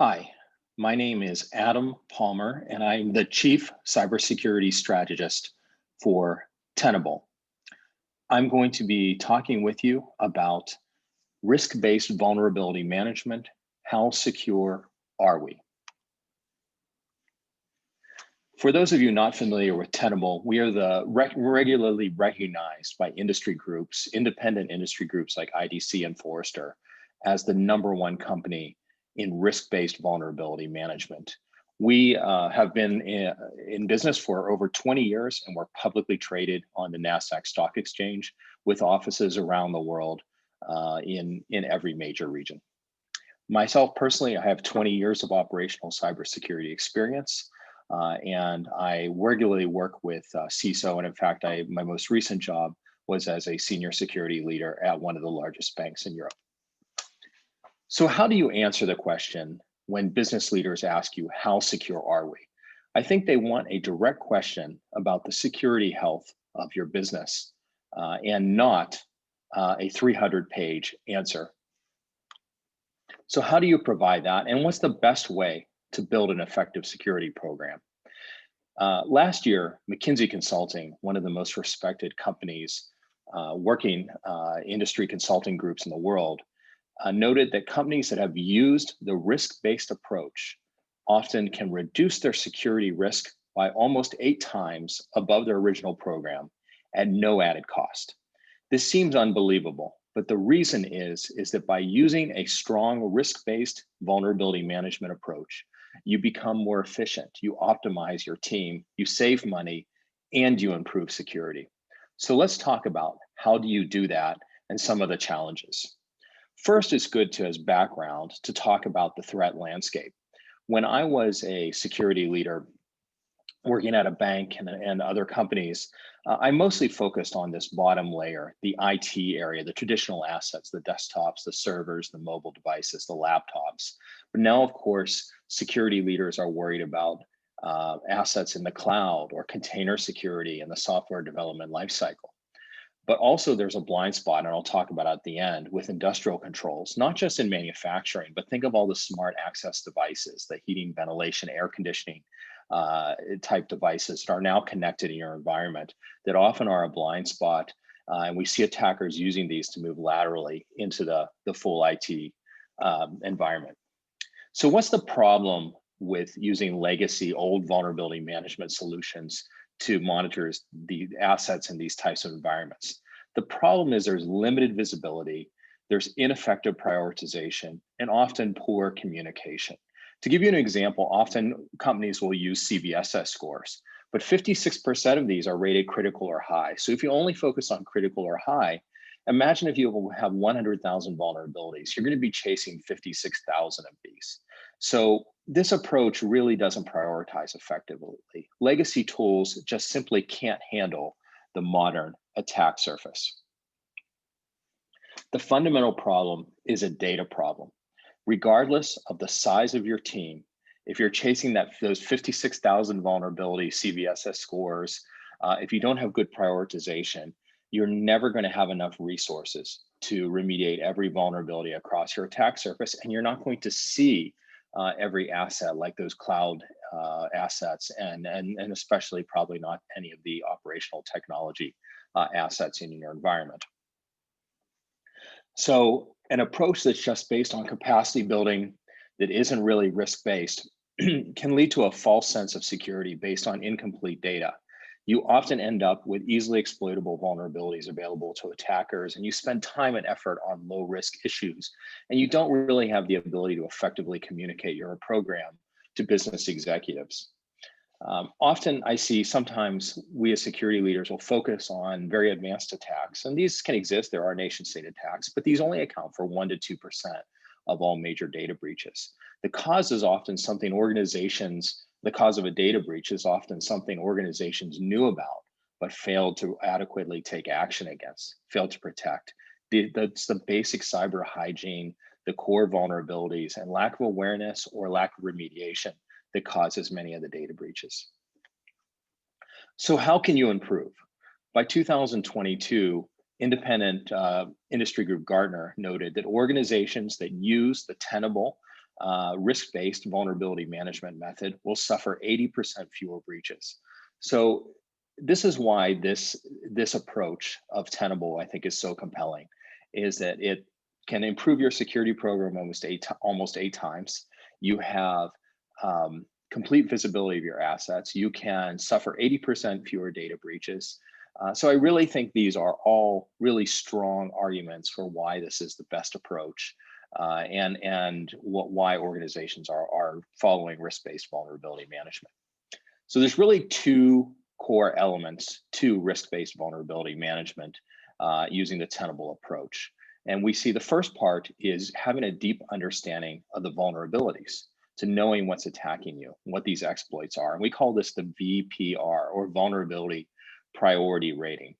Hi, my name is Adam Palmer, and I'm the Chief Cybersecurity Strategist for Tenable. I'm going to be talking with you about risk-based vulnerability management. How secure are we? For those of you not familiar with Tenable, we are regularly recognized by industry groups, independent industry groups like IDC and Forrester, as the #1 company in risk-based vulnerability management. We have been in business for over 20 years, and we're publicly traded on the NASDAQ Stock Exchange with offices around the world in every major region. Myself personally, I have 20 years of operational cybersecurity experience, and I regularly work with CISO. And in fact, my most recent job was as a senior security leader at one of the largest banks in Europe. So how do you answer the question when business leaders ask you, how secure are we? I think they want a direct question about the security health of your business and not a 300-page answer. So how do you provide that? And what's the best way to build an effective security program? Last year, McKinsey Consulting, one of the most respected companies working industry consulting groups in the world, noted that companies that have used the risk-based approach often can reduce their security risk by almost 8 times above their original program at no added cost. This seems unbelievable, but the reason is that by using a strong risk-based vulnerability management approach, you become more efficient, you optimize your team, you save money, and you improve security. So let's talk about how do you do that and some of the challenges. First, it's good to, as background, to talk about the threat landscape. When I was a security leader working at a bank and other companies, I mostly focused on this bottom layer, the IT area, the traditional assets, the desktops, the servers, the mobile devices, the laptops. But now, of course, security leaders are worried about assets in the cloud or container security and the software development lifecycle. But also there's a blind spot, and I'll talk about at the end, with industrial controls, not just in manufacturing, but think of all the smart access devices, the heating, ventilation, air conditioning type devices that are now connected in your environment that often are a blind spot. And we see attackers using these to move laterally into the full IT environment. So what's the problem with using legacy old vulnerability management solutions to monitor the assets in these types of environments? The problem is there's limited visibility, there's ineffective prioritization, and often poor communication. To give you an example, often companies will use CVSS scores, but 56% of these are rated critical or high. So if you only focus on critical or high, imagine if you have 100,000 vulnerabilities, you're going to be chasing 56,000 of these. So this approach really doesn't prioritize effectively. Legacy tools just simply can't handle the modern attack surface. The fundamental problem is a data problem. Regardless of the size of your team, if you're chasing those 56,000 vulnerability CVSS scores, if you don't have good prioritization, you're never going to have enough resources to remediate every vulnerability across your attack surface, and you're not going to see every asset like those cloud assets, and especially probably not any of the operational technology assets in your environment. So an approach that's just based on capacity building that isn't really risk-based can lead to a false sense of security based on incomplete data. You often end up with easily exploitable vulnerabilities available to attackers, and you spend time and effort on low-risk issues, and you don't really have the ability to effectively communicate your program to business executives. Often I see sometimes we as security leaders will focus on very advanced attacks, and these can exist. There are nation state attacks, but these only account for 1 to 2% of all major data breaches. The cause is often something the cause of a data breach is often something organizations knew about, but failed to adequately take action against, failed to protect. That's the basic cyber hygiene, the core vulnerabilities, and lack of awareness or lack of remediation that causes many of the data breaches. So how can you improve? By 2022, independent industry group Gartner noted that organizations that use the Tenable risk-based vulnerability management method will suffer 80% fewer breaches. So this is why this approach of Tenable, I think, is so compelling, is that it can improve your security program almost eight times. You have complete visibility of your assets. You can suffer 80% fewer data breaches. So I really think these are all really strong arguments for why this is the best approach, and why organizations are following risk-based vulnerability management. So there's really two core elements to risk-based vulnerability management using the Tenable approach. And we see the first part is having a deep understanding of the vulnerabilities, to knowing what's attacking you, what these exploits are. And we call this the VPR, or vulnerability priority rating.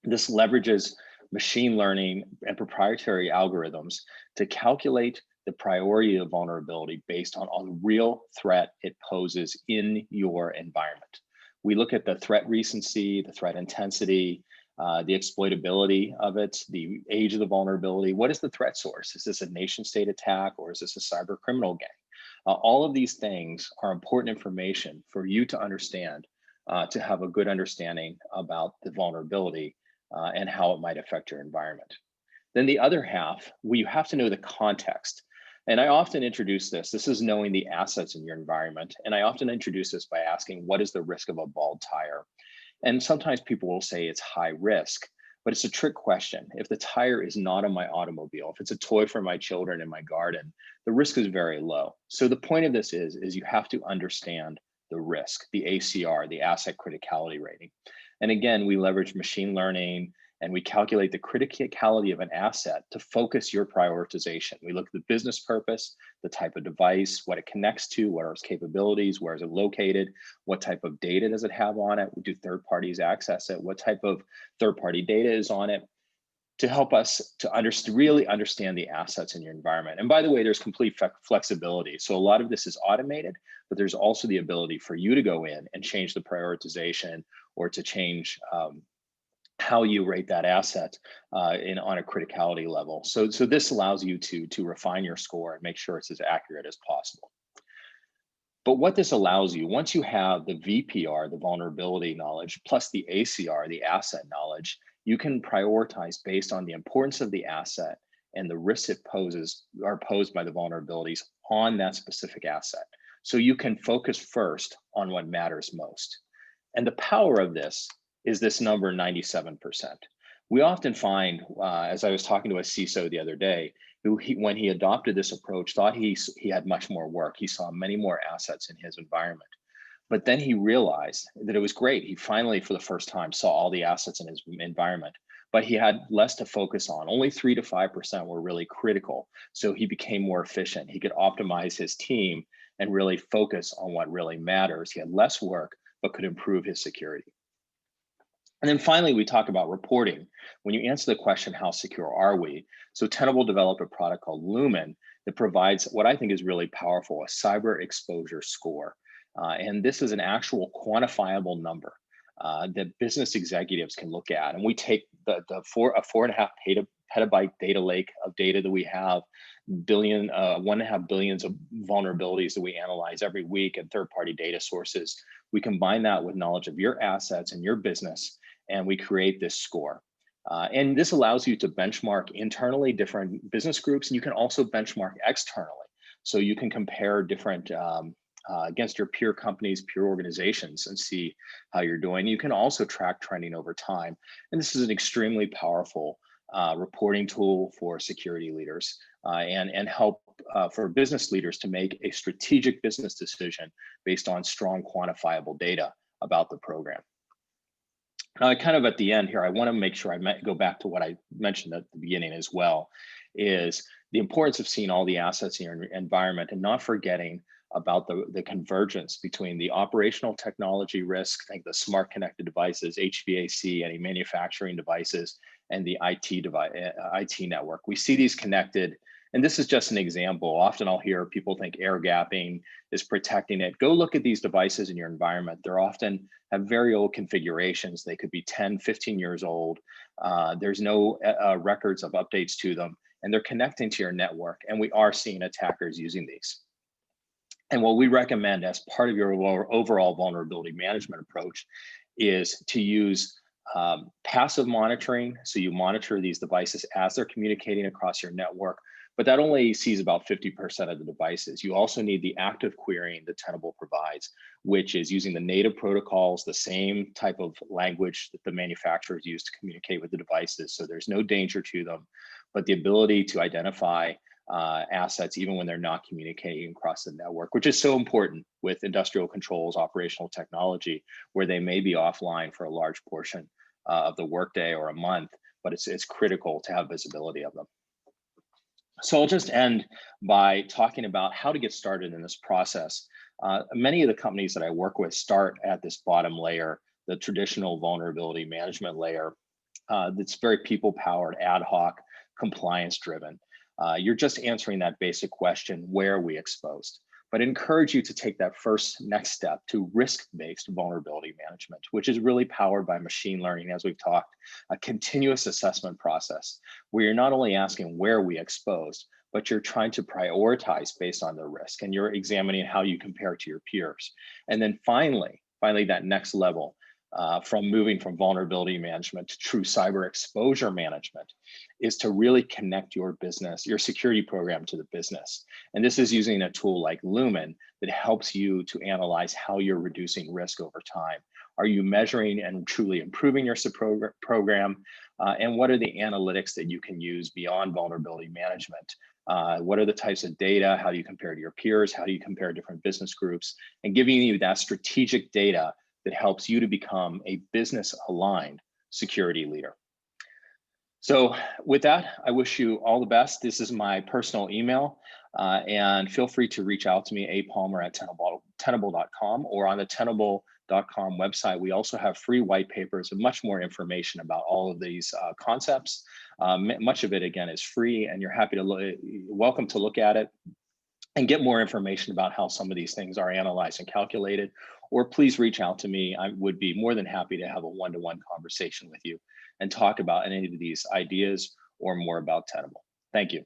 This leverages machine learning and proprietary algorithms to calculate the priority of vulnerability based on the real threat it poses in your environment. We look at the threat recency, the threat intensity, the exploitability of it, the age of the vulnerability. What is the threat source? Is this a nation state attack, or is this a cyber criminal gang? All of these things are important information for you to understand, to have a good understanding about the vulnerability and how it might affect your environment. Then the other half, you have to know the context. And I often introduce this is knowing the assets in your environment. And I often introduce this by asking, what is the risk of a bald tire? And sometimes people will say it's high risk, but it's a trick question. If the tire is not on my automobile, if it's a toy for my children in my garden, the risk is very low. So the point of this is you have to understand the risk, the ACR, the asset criticality rating. And again, we leverage machine learning and we calculate the criticality of an asset to focus your prioritization. We look at the business purpose, the type of device, what it connects to, what are its capabilities, where is it located, what type of data does it have on it, do third parties access it, what type of third-party data is on it, to help us to really understand the assets in your environment. And by the way, there's complete flexibility. So a lot of this is automated, but there's also the ability for you to go in and change the prioritization, or to change how you rate that asset on a criticality level. So this allows you to refine your score and make sure it's as accurate as possible. But what this allows you, once you have the VPR, the vulnerability knowledge, plus the ACR, the asset knowledge, you can prioritize based on the importance of the asset and the risks it are posed by the vulnerabilities on that specific asset. So you can focus first on what matters most. And the power of this is this number 97%. We often find, as I was talking to a CISO the other day, who when he adopted this approach, thought he had much more work. He saw many more assets in his environment. But then he realized that it was great. He finally, for the first time, saw all the assets in his environment, but he had less to focus on. Only 3 to 5% were really critical. So he became more efficient. He could optimize his team and really focus on what really matters. He had less work, but could improve his security. And then finally, we talk about reporting. When you answer the question, how secure are we? So Tenable developed a product called Lumen that provides what I think is really powerful, a cyber exposure score. And this is an actual quantifiable number that business executives can look at. And we take a 4.5 petabyte data lake of data that we have, 1.5 billions of vulnerabilities that we analyze every week, and third-party data sources. We combine that with knowledge of your assets and your business, and we create this score. And this allows you to benchmark internally different business groups, and you can also benchmark externally. So you can compare different against your peer companies, peer organizations, and see how you're doing. You can also track trending over time. And this is an extremely powerful reporting tool for security leaders and help for business leaders to make a strategic business decision based on strong quantifiable data about the program. Now, kind of at the end here, I want to make sure I go back to what I mentioned at the beginning as well, is the importance of seeing all the assets in your environment and not forgetting about the convergence between the operational technology risk, like the smart connected devices, HVAC, any manufacturing devices, and the IT network. We see these connected, and this is just an example. Often I'll hear people think air gapping is protecting it. Go look at these devices in your environment. They're often have very old configurations. They could be 10, 15 years old. There's no records of updates to them. and they're connecting to your network, and we are seeing attackers using these. And what we recommend as part of your overall vulnerability management approach is to use passive monitoring. So you monitor these devices as they're communicating across your network, but that only sees about 50% of the devices. You also need the active querying that Tenable provides, which is using the native protocols, the same type of language that the manufacturers use to communicate with the devices. So there's no danger to them, but the ability to identify assets even when they're not communicating across the network, which is so important with industrial controls, operational technology, where they may be offline for a large portion of the workday or a month, but it's critical to have visibility of them. So I'll just end by talking about how to get started in this process. Many of the companies that I work with start at this bottom layer, the traditional vulnerability management layer. That's very people-powered, ad hoc, compliance-driven. You're just answering that basic question, where are we exposed? But I encourage you to take that first next step to risk-based vulnerability management, which is really powered by machine learning, as we've talked, a continuous assessment process where you're not only asking where we exposed, but you're trying to prioritize based on the risk, and you're examining how you compare to your peers. And then finally that next level, from moving from vulnerability management to true cyber exposure management, is to really connect your business, your security program to the business. And this is using a tool like Lumen that helps you to analyze how you're reducing risk over time. Are you measuring and truly improving your program? And what are the analytics that you can use beyond vulnerability management? What are the types of data? How do you compare to your peers? How do you compare different business groups? And giving you that strategic data that helps you to become a business-aligned security leader. So with that, I wish you all the best. This is my personal email, and feel free to reach out to me, apalmer@tenable.com, or on the tenable.com website. We also have free white papers and much more information about all of these concepts. Much of it, again, is free, and you're welcome to look at it and get more information about how some of these things are analyzed and calculated, or please reach out to me. I would be more than happy to have a one-to-one conversation with you and talk about any of these ideas or more about Tenable. Thank you.